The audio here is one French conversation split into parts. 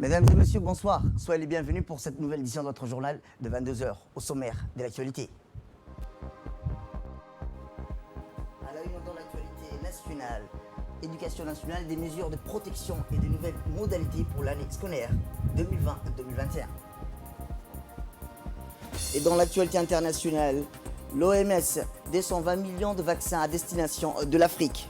Mesdames et messieurs, bonsoir. Soyez les bienvenus pour cette nouvelle édition de notre journal de 22 heures au sommaire de l'actualité. À la une dans l'actualité nationale, éducation nationale, des mesures de protection et de nouvelles modalités pour l'année scolaire 2020-2021. Et dans l'actualité internationale, l'OMS descend 20 millions de vaccins à destination de l'Afrique.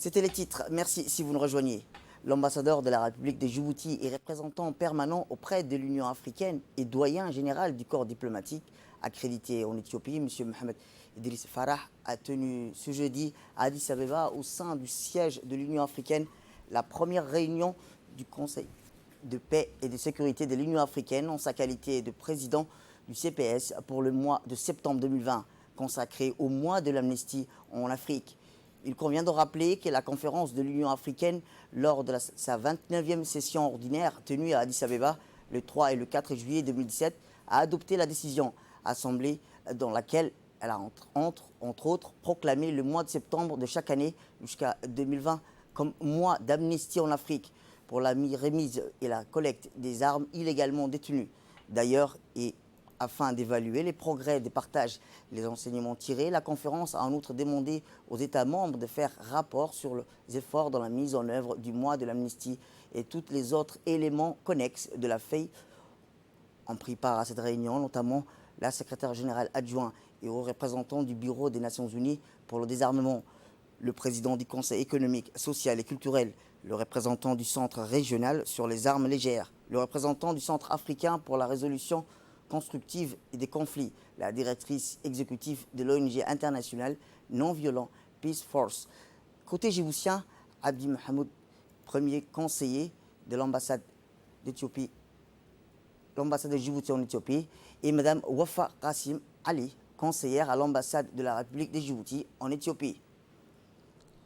C'était les titres. Merci si vous nous rejoignez. L'ambassadeur de la République de Djibouti et représentant permanent auprès de l'Union africaine et doyen général du corps diplomatique accrédité en Éthiopie, M. Mohamed Idriss Farah, a tenu ce jeudi à Addis Abeba, au sein du siège de l'Union africaine, la première réunion du Conseil de paix et de sécurité de l'Union africaine en sa qualité de président du CPS pour le mois de septembre 2020, consacré au mois de l'amnistie en Afrique. Il convient de rappeler que la conférence de l'Union africaine, lors de sa 29e session ordinaire tenue à Addis Abeba le 3 et le 4 juillet 2017, a adopté la décision assemblée dans laquelle elle a entre autres proclamé le mois de septembre de chaque année jusqu'à 2020 comme mois d'amnistie en Afrique pour la remise et la collecte des armes illégalement détenues. D'ailleurs, et afin d'évaluer les progrès des partages et les enseignements tirés, la conférence a en outre demandé aux États membres de faire rapport sur les efforts dans la mise en œuvre du mois de l'amnistie et tous les autres éléments connexes de la feuille ont pris part à cette réunion, notamment la secrétaire générale adjointe et aux représentants du Bureau des Nations Unies pour le désarmement, le président du Conseil économique, social et culturel, le représentant du Centre régional sur les armes légères, le représentant du Centre africain pour la résolution constructive et des conflits, la directrice exécutive de l'ONG internationale non-violent Peace Force. Côté djiboutien, Abdi Mohamed, premier conseiller de l'ambassade d'Éthiopie, l'ambassade de Djibouti en Éthiopie, et Mme Wafa Qassim Ali, conseillère à l'ambassade de la République de Djibouti en Éthiopie.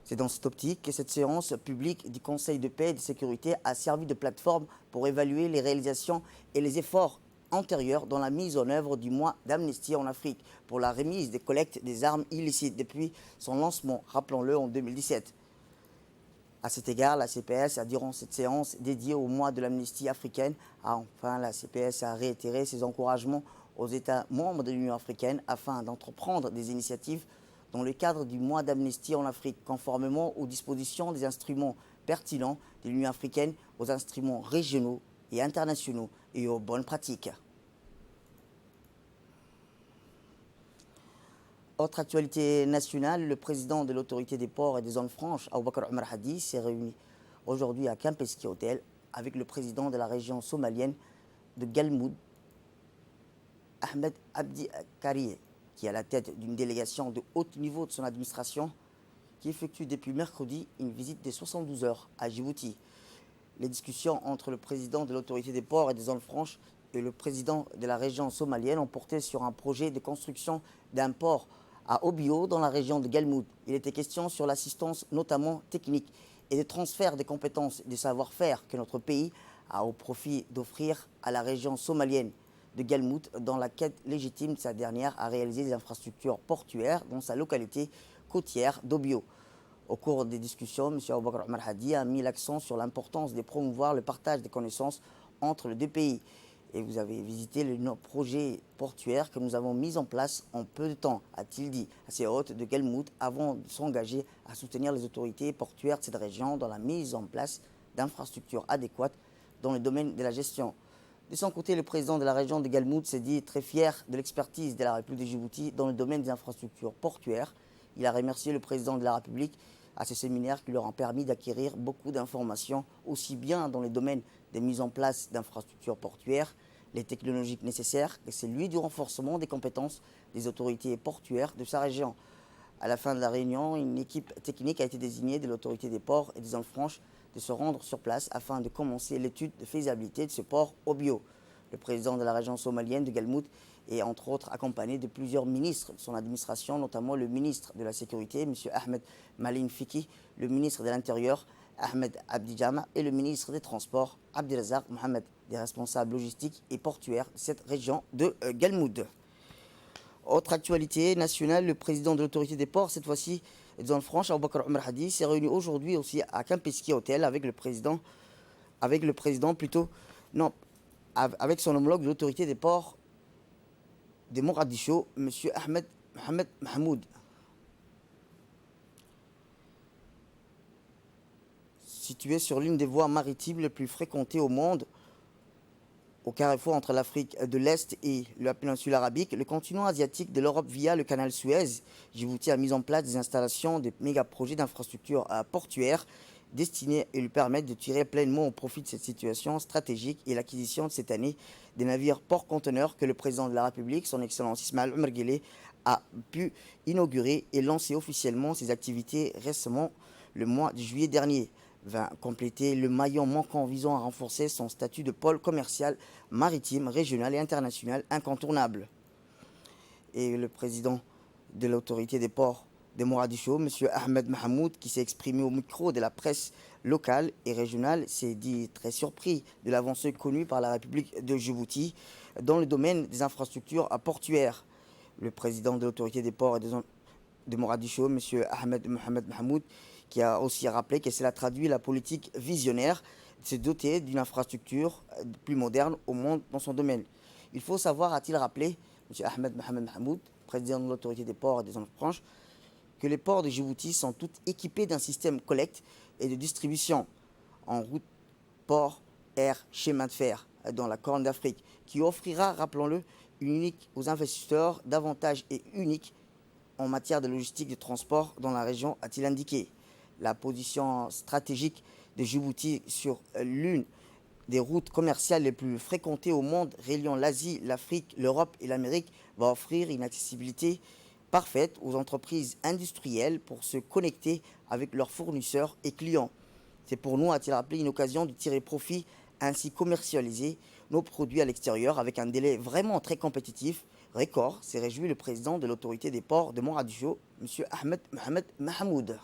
C'est dans cette optique que cette séance publique du Conseil de paix et de sécurité a servi de plateforme pour évaluer les réalisations et les efforts antérieurs dans la mise en œuvre du mois d'amnistie en Afrique pour la remise des collectes des armes illicites depuis son lancement, rappelons-le, en 2017. À cet égard, la CPS a, durant cette séance dédiée au mois de l'amnistie africaine, la CPS a réitéré ses encouragements aux États membres de l'Union africaine afin d'entreprendre des initiatives dans le cadre du mois d'amnistie en Afrique, conformément aux dispositions des instruments pertinents de l'Union africaine, aux instruments régionaux et internationaux et aux bonnes pratiques. Autre actualité nationale, le président de l'autorité des ports et des zones franches, Aboubakar Omar Hadi, s'est réuni aujourd'hui à Kempeski Hotel avec le président de la région somalienne de Galmoud, Ahmed Abdi Kariye, qui est à la tête d'une délégation de haut niveau de son administration, qui effectue depuis mercredi une visite de 72 heures à Djibouti. Les discussions entre le président de l'autorité des ports et des zones franches et le président de la région somalienne ont porté sur un projet de construction d'un port à Obio dans la région de Galmoud. Il était question sur l'assistance notamment technique et le transfert des compétences et des savoir-faire que notre pays a au profit d'offrir à la région somalienne de Galmoud dans la quête légitime de sa dernière à réaliser des infrastructures portuaires dans sa localité côtière d'Obio. Au cours des discussions, M. Aboubakar Omar Hadi a mis l'accent sur l'importance de promouvoir le partage des connaissances entre les deux pays. Et vous avez visité le projet portuaire que nous avons mis en place en peu de temps, a-t-il dit à ses hôtes de Galmoud, avant de s'engager à soutenir les autorités portuaires de cette région dans la mise en place d'infrastructures adéquates dans le domaine de la gestion. De son côté, le président de la région de Galmoud s'est dit très fier de l'expertise de la République de Djibouti dans le domaine des infrastructures portuaires. Il a remercié le président de la République à ce séminaire qui leur ont permis d'acquérir beaucoup d'informations, aussi bien dans les domaines de mise en place d'infrastructures portuaires, les technologies nécessaires, que celui du renforcement des compétences des autorités portuaires de sa région. À la fin de la réunion, une équipe technique a été désignée de l'autorité des ports et des zones franches de se rendre sur place afin de commencer l'étude de faisabilité de ce port Obio. Le président de la région somalienne de Galmoud est entre autres accompagné de plusieurs ministres de son administration, notamment le ministre de la Sécurité, M. Ahmed Malin Fiki, le ministre de l'Intérieur, Ahmed Abdi Jama, et le ministre des Transports, Abdelazak Mohamed, des responsables logistiques et portuaires de cette région de Galmoud. Autre actualité nationale, le président de l'autorité des ports, cette fois-ci de zone franche, Aboubakar Omar Hadi, s'est réuni aujourd'hui aussi à Kempinski Hotel avec le président plutôt, non, avec son homologue de l'autorité des ports de Mogadiscio, M. Ahmed Mohamed Mahmoud. Situé sur l'une des voies maritimes les plus fréquentées au monde, au carrefour entre l'Afrique de l'Est et la péninsule arabique, le continent asiatique de l'Europe via le canal Suez, Djibouti a mis en place des installations de méga-projets d'infrastructures portuaires destinés à lui permettre de tirer pleinement au profit de cette situation stratégique et l'acquisition de cette année des navires porte-conteneurs que le président de la République, son Excellence Ismaël Omar Guelleh, a pu inaugurer et lancer officiellement ses activités récemment le mois de juillet dernier. Va compléter le maillon manquant visant à renforcer son statut de pôle commercial maritime, régional et international incontournable. Et le président de l'autorité des ports de Mogadiscio, M. Ahmed Mahmoud, qui s'est exprimé au micro de la presse locale et régionale, s'est dit très surpris de l'avancée connue par la République de Djibouti dans le domaine des infrastructures portuaires. Le président de l'autorité des ports de Mogadiscio, M. Ahmed Mohamed Mahmoud, qui a aussi rappelé que cela traduit la politique visionnaire de se doter d'une infrastructure plus moderne au monde dans son domaine. Il faut savoir, a-t-il rappelé, M. Ahmed Mohamed Mahmoud, président de l'autorité des ports et des zones franches, que les ports de Djibouti sont tous équipés d'un système collecte et de distribution en route, port, air, chemin de fer dans la Corne d'Afrique, qui offrira, rappelons-le, unique aux investisseurs davantage et unique en matière de logistique de transport dans la région, a-t-il indiqué. La position stratégique de Djibouti sur l'une des routes commerciales les plus fréquentées au monde, reliant l'Asie, l'Afrique, l'Europe et l'Amérique, va offrir une accessibilité parfaite aux entreprises industrielles pour se connecter avec leurs fournisseurs et clients. C'est pour nous, a-t-il rappelé, une occasion de tirer profit, ainsi commercialiser nos produits à l'extérieur avec un délai vraiment très compétitif. Record, s'est réjoui le président de l'autorité des ports de Mogadiscio, M. Ahmed Mohamed Mahmoud.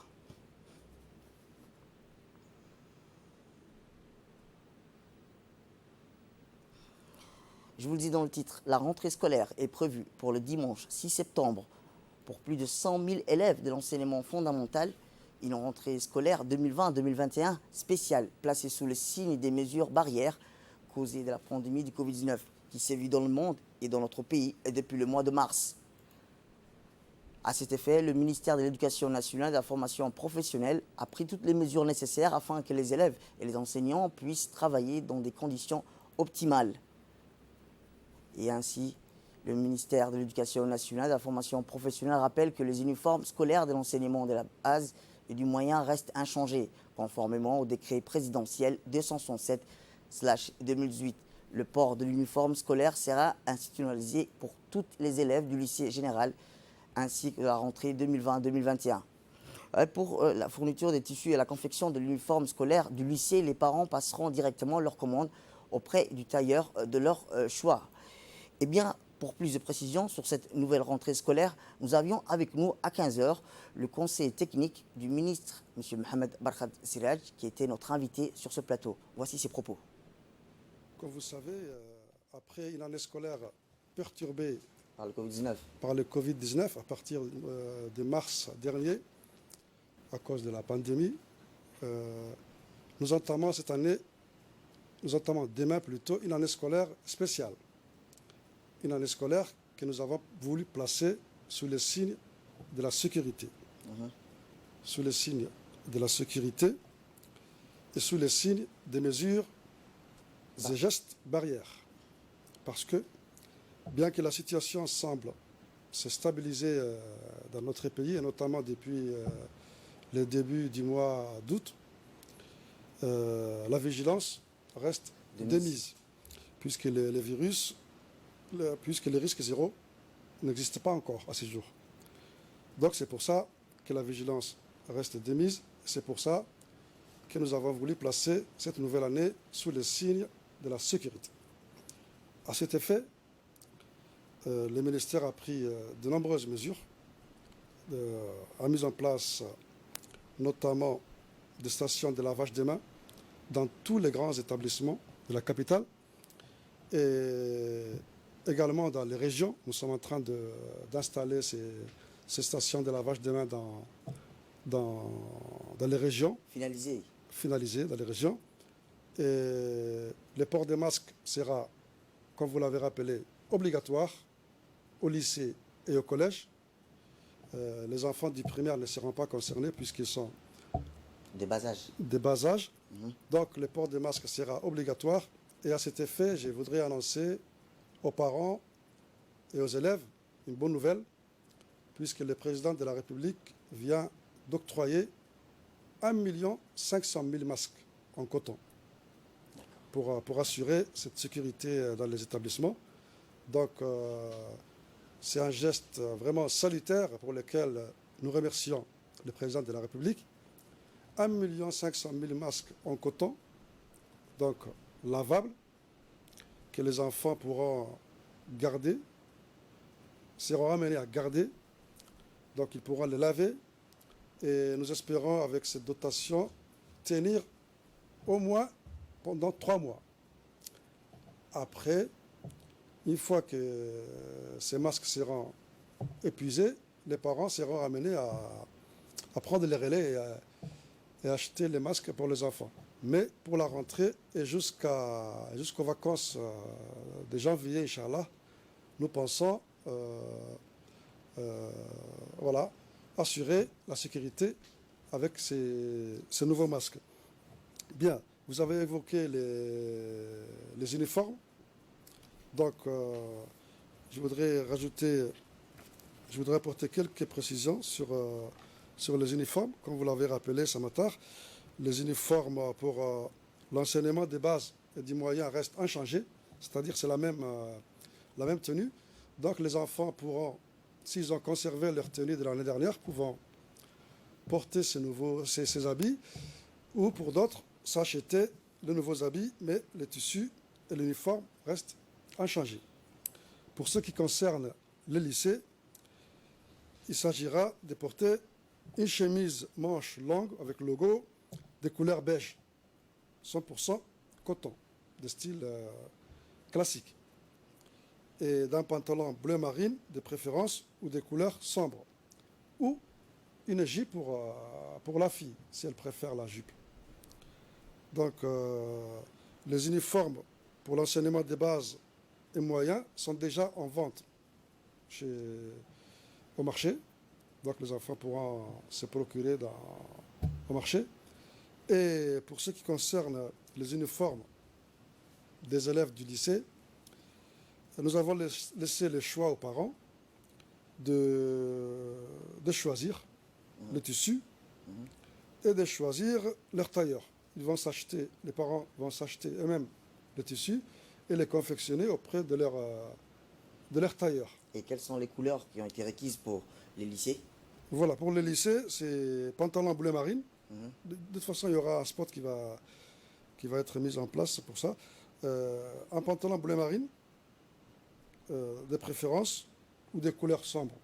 Je vous le dis dans le titre, la rentrée scolaire est prévue pour le dimanche 6 septembre pour plus de 100 000 élèves de l'enseignement fondamental. Une rentrée scolaire 2020-2021 spéciale, placée sous le signe des mesures barrières causées de la pandémie du Covid-19 qui sévit dans le monde et dans notre pays depuis le mois de mars. À cet effet, le ministère de l'Éducation nationale et de la formation professionnelle a pris toutes les mesures nécessaires afin que les élèves et les enseignants puissent travailler dans des conditions optimales. Et ainsi, le ministère de l'Éducation nationale et de la formation professionnelle rappelle que les uniformes scolaires de l'enseignement de la base et du moyen restent inchangés, conformément au décret présidentiel 267/2018. Le port de l'uniforme scolaire sera institutionnalisé pour tous les élèves du lycée général, ainsi que la rentrée 2020-2021. Pour la fourniture des tissus et la confection de l'uniforme scolaire du lycée, les parents passeront directement leur commande auprès du tailleur de leur choix. Eh bien, pour plus de précisions sur cette nouvelle rentrée scolaire, nous avions avec nous à 15 h le conseiller technique du ministre, M. Mohamed Barkhad Siraj, qui était notre invité sur ce plateau. Voici ses propos. Comme vous savez, après une année scolaire perturbée par le Covid-19, à partir de mars dernier, à cause de la pandémie, nous entamons demain plutôt une année scolaire spéciale. Une année scolaire que nous avons voulu placer sous le signe de la sécurité. Sous le signe de la sécurité et sous le signe des mesures et gestes barrières. Parce que, bien que la situation semble se stabiliser dans notre pays, et notamment depuis le début du mois d'août, la vigilance reste démise, puisque le virus, puisque le risque zéro n'existe pas encore à ce jour. Donc c'est pour ça que la vigilance reste démise, c'est pour ça que nous avons voulu placer cette nouvelle année sous le signe de la sécurité. À cet effet, le ministère a pris de nombreuses mesures, a mis en place notamment des stations de lavage des mains dans tous les grands établissements de la capitale et également dans les régions. Nous sommes en train d'installer ces stations de lavage de mains dans les régions, finalisées dans les régions. Et le port des masques sera, comme vous l'avez rappelé, obligatoire au lycée et au collège. Les enfants du primaire ne seront pas concernés puisqu'ils sont des bas âges. Donc le port des masques sera obligatoire. Et à cet effet, je voudrais annoncer aux parents et aux élèves une bonne nouvelle, puisque le président de la République vient d'octroyer 1 500 000 masques en coton pour assurer cette sécurité dans les établissements. Donc c'est un geste vraiment salutaire pour lequel nous remercions le président de la République. 1 500 000 masques en coton, donc lavables, que les enfants pourront garder, seront amenés à garder, donc ils pourront les laver. Et nous espérons, avec cette dotation, tenir au moins pendant 3 mois. Après, une fois que ces masques seront épuisés, les parents seront amenés à prendre les relais et acheter les masques pour les enfants. Mais pour la rentrée et jusqu'aux vacances de janvier, Inch'Allah, nous pensons assurer la sécurité avec ces nouveaux masques. Bien, vous avez évoqué les uniformes. Donc, je voudrais apporter quelques précisions sur les uniformes. Comme vous l'avez rappelé, Samatar, les uniformes pour l'enseignement des bases et des moyens restent inchangés, c'est-à-dire c'est la même tenue. Donc les enfants pourront, s'ils ont conservé leur tenue de l'année dernière, pourront porter ces habits, ou pour d'autres, s'acheter de nouveaux habits, mais les tissus et l'uniforme restent inchangés. Pour ce qui concerne le lycée, il s'agira de porter une chemise manche longue avec logo de couleur beige, 100% coton, de style classique, et d'un pantalon bleu marine de préférence ou de couleur sombre, ou une jupe pour la fille, si elle préfère la jupe. Donc, les uniformes pour l'enseignement des bases et moyens sont déjà en vente au marché. Donc, les enfants pourront se procurer au marché. Et pour ce qui concerne les uniformes des élèves du lycée, nous avons laissé le choix aux parents de choisir le tissu et de choisir leur tailleur. Les parents vont s'acheter eux-mêmes le tissu et les confectionner auprès de leur tailleur. Et quelles sont les couleurs qui ont été requises pour les lycées? Voilà, pour les lycées, c'est pantalon bleu marine. De toute façon, il y aura un spot qui va être mis en place pour ça. Un pantalon bleu marine, de préférence, ou des couleurs sombres.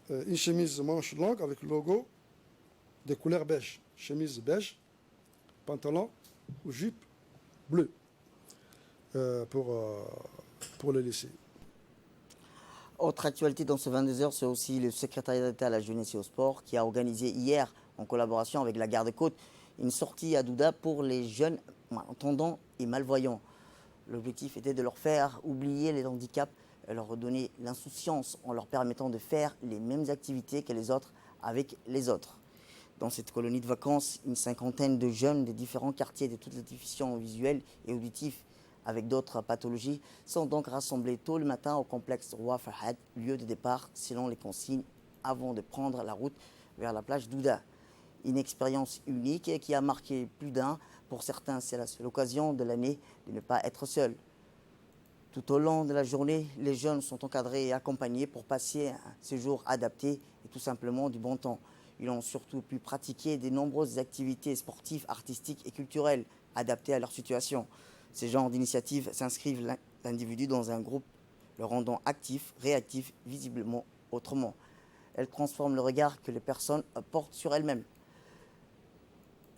Une chemise manche longue avec le logo de couleur beige. Chemise beige, pantalon ou jupe bleue pour le lycée. Autre actualité dans ce 22h, c'est aussi le secrétariat d'État à la jeunesse et au sport qui a organisé hier, en collaboration avec la garde-côte, une sortie à Douda pour les jeunes malentendants et malvoyants. L'objectif était de leur faire oublier les handicaps et leur redonner l'insouciance en leur permettant de faire les mêmes activités que les autres avec les autres. Dans cette colonie de vacances, une cinquantaine de jeunes des différents quartiers de toutes les déficiences visuelles et auditives avec d'autres pathologies sont donc rassemblés tôt le matin au complexe Roi Fahad, lieu de départ selon les consignes avant de prendre la route vers la plage d'Ouda. Une expérience unique et qui a marqué plus d'un. Pour certains, c'est la seule occasion de l'année de ne pas être seul. Tout au long de la journée, les jeunes sont encadrés et accompagnés pour passer un séjour adapté et tout simplement du bon temps. Ils ont surtout pu pratiquer de nombreuses activités sportives, artistiques et culturelles adaptées à leur situation. Ces genres d'initiatives s'inscrivent l'individu dans un groupe, le rendant actif, réactif, visiblement autrement. Elles transforment le regard que les personnes portent sur elles-mêmes.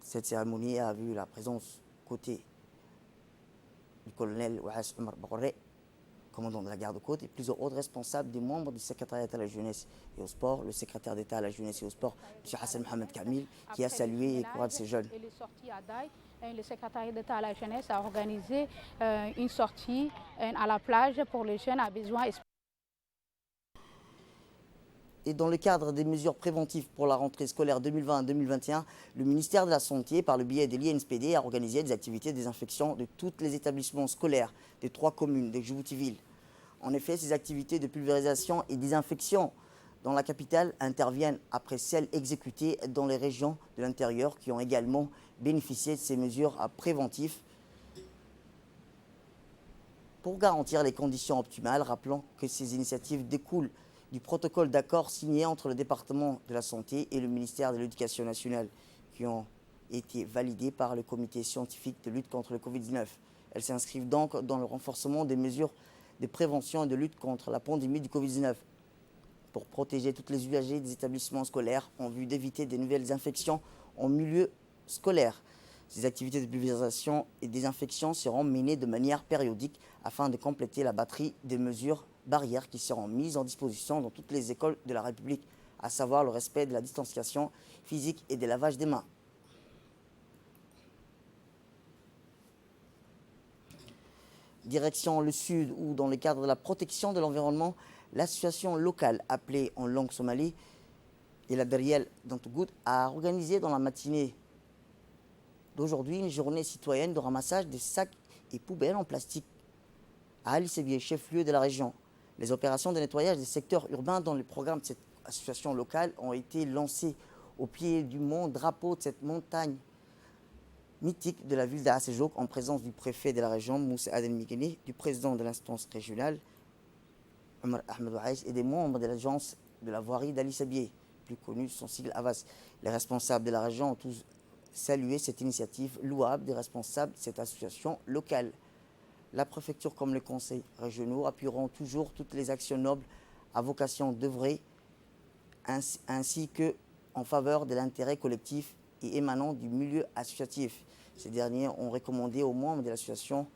Cette cérémonie a vu la présence côté du colonel Ouass Omar Baghoré, commandant de la garde-côte, et plusieurs autres responsables, des membres du secrétariat à la jeunesse et au sport, le secrétaire d'État à la jeunesse et au sport, M. Hassan Mohamed Kamil, qui a salué et encouragé ces jeunes. Le secrétariat d'État à la jeunesse a organisé une sortie à la plage pour les jeunes à besoins. Et dans le cadre des mesures préventives pour la rentrée scolaire 2020-2021, le ministère de la Santé, par le biais de l'INSPD, a organisé des activités de désinfection de tous les établissements scolaires des 3 communes de Djibouti-Ville. En effet, ces activités de pulvérisation et désinfection dans la capitale interviennent après celles exécutées dans les régions de l'intérieur qui ont également bénéficié de ces mesures préventives pour garantir les conditions optimales, rappelant que ces initiatives découlent du protocole d'accord signé entre le département de la santé et le ministère de l'Éducation nationale, qui ont été validés par le comité scientifique de lutte contre le Covid-19. Elles s'inscrivent donc dans le renforcement des mesures de prévention et de lutte contre la pandémie du Covid-19 pour protéger tous les usagers des établissements scolaires en vue d'éviter de nouvelles infections en milieu scolaire. Ces activités de pulvérisation et désinfection seront menées de manière périodique afin de compléter la batterie des mesures barrières qui seront mises en disposition dans toutes les écoles de la République, à savoir le respect de la distanciation physique et des lavages des mains. Direction le sud, où dans le cadre de la protection de l'environnement, l'association locale appelée en langue somalie, et la Dariel d'Antougoud, a organisé dans la matinée d'aujourd'hui une journée citoyenne de ramassage des sacs et poubelles en plastique à Ali Sebier, chef-lieu de la région. Les opérations de nettoyage des secteurs urbains dans le programme de cette association locale ont été lancées au pied du mont Drapeau de cette montagne mythique de la ville d'Assejouk en présence du préfet de la région, Moussa Adel Migeni, du président de l'instance régionale, Omar Ahmed Ouaïs, et des membres de l'agence de la voirie d'Ali Sebier, plus connue sous son sigle Avas. Les responsables de la région ont tous salué cette initiative louable des responsables de cette association locale. La préfecture comme les conseils régionaux appuieront toujours toutes les actions nobles à vocation d'œuvrer ainsi que en faveur de l'intérêt collectif et émanant du milieu associatif. Ces derniers ont recommandé aux membres de l'association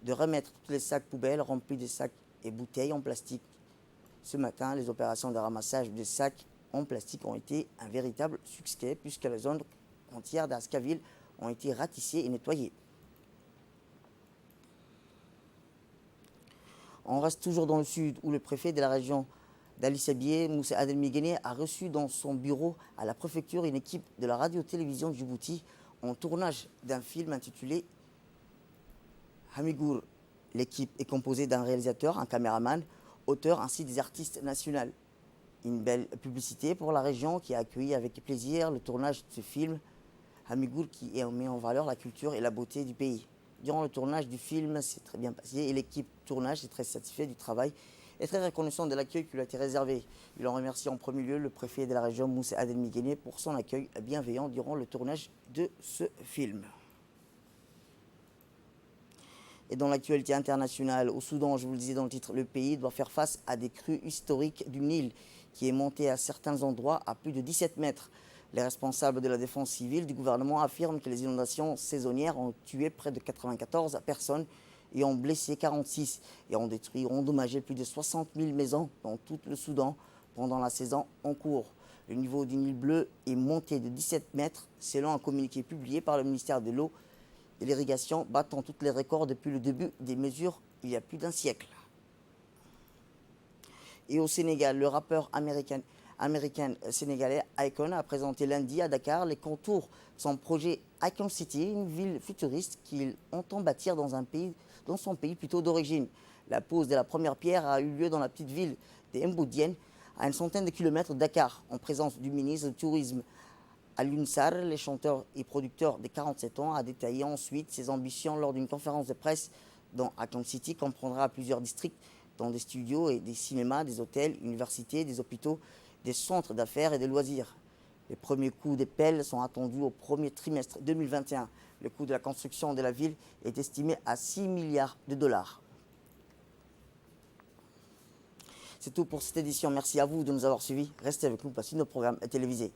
de remettre tous les sacs poubelles remplis de sacs et bouteilles en plastique. Ce matin, les opérations de ramassage des sacs en plastique ont été un véritable succès puisque les zones entières d'Askaville ont été ratissées et nettoyées. On reste toujours dans le sud où le préfet de la région d'Ali Sebier, Moussa Adel Migeni, a reçu dans son bureau à la préfecture une équipe de la radio-télévision de Djibouti en tournage d'un film intitulé Hamigour. L'équipe est composée d'un réalisateur, un caméraman, auteur ainsi des artistes nationaux. Une belle publicité pour la région qui a accueilli avec plaisir le tournage de ce film Hamigour qui met en valeur la culture et la beauté du pays. Durant le tournage du film, c'est très bien passé et l'équipe tournage est très satisfaite du travail et très reconnaissant de l'accueil qui lui a été réservé. Il en remercie en premier lieu le préfet de la région, Moussa Adel Migeni, pour son accueil bienveillant durant le tournage de ce film. Et dans l'actualité internationale, au Soudan, je vous le disais dans le titre, le pays doit faire face à des crues historiques du Nil qui est monté à certains endroits à plus de 17 mètres. Les responsables de la défense civile du gouvernement affirment que les inondations saisonnières ont tué près de 94 personnes et ont blessé 46 et ont détruit ou endommagé plus de 60 000 maisons dans tout le Soudan pendant la saison en cours. Le niveau du Nil bleu est monté de 17 mètres selon un communiqué publié par le ministère de l'eau et de l'irrigation, battant tous les records depuis le début des mesures il y a plus d'un siècle. Et au Sénégal, le rappeur américain sénégalais Akon a présenté lundi à Dakar les contours de son projet Akon City, une ville futuriste qu'il entend bâtir dans son pays plutôt d'origine. La pose de la première pierre a eu lieu dans la petite ville de Mboudienne, à une centaine de kilomètres de Dakar, en présence du ministre du Tourisme Alioune Sarr. Le chanteur et producteur de 47 ans a détaillé ensuite ses ambitions lors d'une conférence de presse dont Akon City comprendra plusieurs districts, dont des studios et des cinémas, des hôtels, universités, des hôpitaux, des centres d'affaires et de loisirs. Les premiers coups de pelle sont attendus au premier trimestre 2021. Le coût de la construction de la ville est estimé à 6 milliards de dollars. C'est tout pour cette édition. Merci à vous de nous avoir suivis. Restez avec nous pour suivre nos programmes télévisés.